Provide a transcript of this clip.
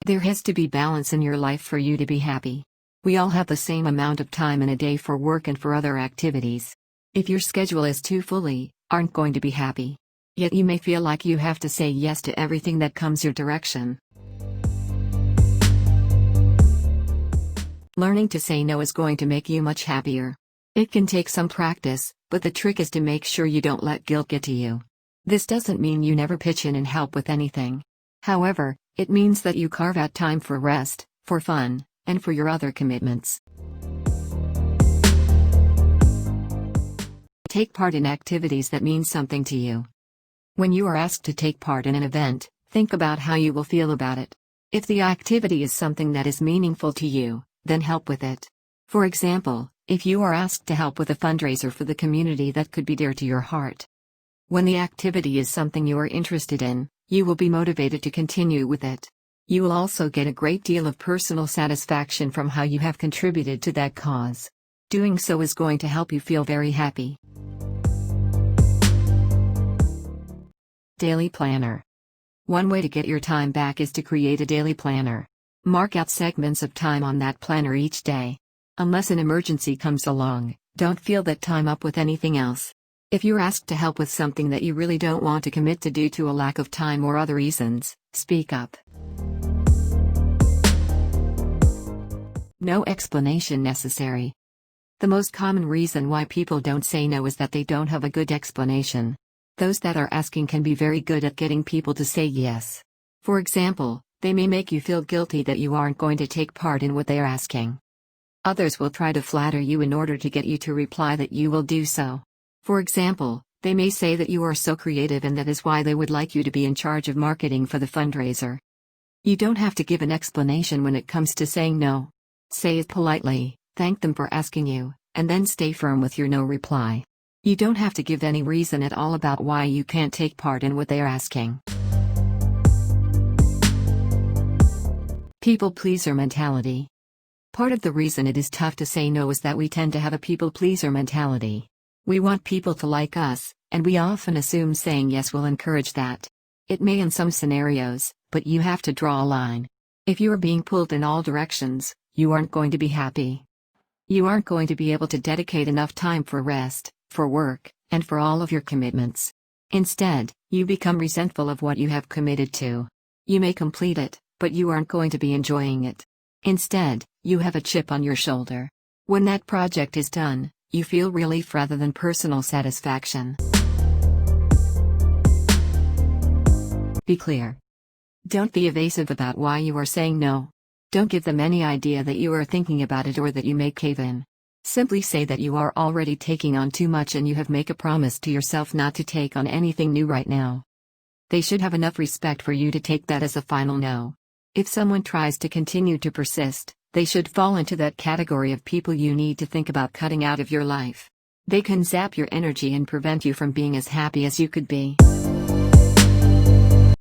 There has to be balance in your life for you to be happy. We all have the same amount of time in a day for work and for other activities. If your schedule is too fully, aren't going to be happy. Yet you may feel like you have to say yes to everything that comes your direction. Learning to say no is going to make you much happier. It can take some practice, but the trick is to make sure you don't let guilt get to you. This doesn't mean you never pitch in and help with anything. However, it means that you carve out time for rest, for fun, and for your other commitments. Take part in activities that mean something to you. When you are asked to take part in an event, think about how you will feel about it. If the activity is something that is meaningful to you, then help with it. For example, if you are asked to help with a fundraiser for the community that could be dear to your heart. When the activity is something you are interested in, you will be motivated to continue with it. You will also get a great deal of personal satisfaction from how you have contributed to that cause. Doing so is going to help you feel very happy. Daily planner. One way to get your time back is to create a daily planner. Mark out segments of time on that planner each day. Unless an emergency comes along, don't fill that time up with anything else. If you're asked to help with something that you really don't want to commit to due to a lack of time or other reasons, speak up. No explanation necessary. The most common reason why people don't say no is that they don't have a good explanation. Those that are asking can be very good at getting people to say yes. For example, they may make you feel guilty that you aren't going to take part in what they are asking. Others will try to flatter you in order to get you to reply that you will do so. For example, they may say that you are so creative and that is why they would like you to be in charge of marketing for the fundraiser. You don't have to give an explanation when it comes to saying no. Say it politely, thank them for asking you, and then stay firm with your no reply. You don't have to give any reason at all about why you can't take part in what they are asking. People pleaser mentality. Part of the reason it is tough to say no is that we tend to have a people pleaser mentality. We want people to like us, and we often assume saying yes will encourage that. It may in some scenarios, but you have to draw a line. If you are being pulled in all directions, you aren't going to be happy. You aren't going to be able to dedicate enough time for rest, for work, and for all of your commitments. Instead, you become resentful of what you have committed to. You may complete it, but you aren't going to be enjoying it. Instead, you have a chip on your shoulder. When that project is done, you feel relief rather than personal satisfaction. Be clear. Don't be evasive about why you are saying no. Don't give them any idea that you are thinking about it or that you may cave in. Simply say that you are already taking on too much and you have made a promise to yourself not to take on anything new right now. They should have enough respect for you to take that as a final no. If someone tries to continue to persist, they should fall into that category of people you need to think about cutting out of your life. They can zap your energy and prevent you from being as happy as you could be.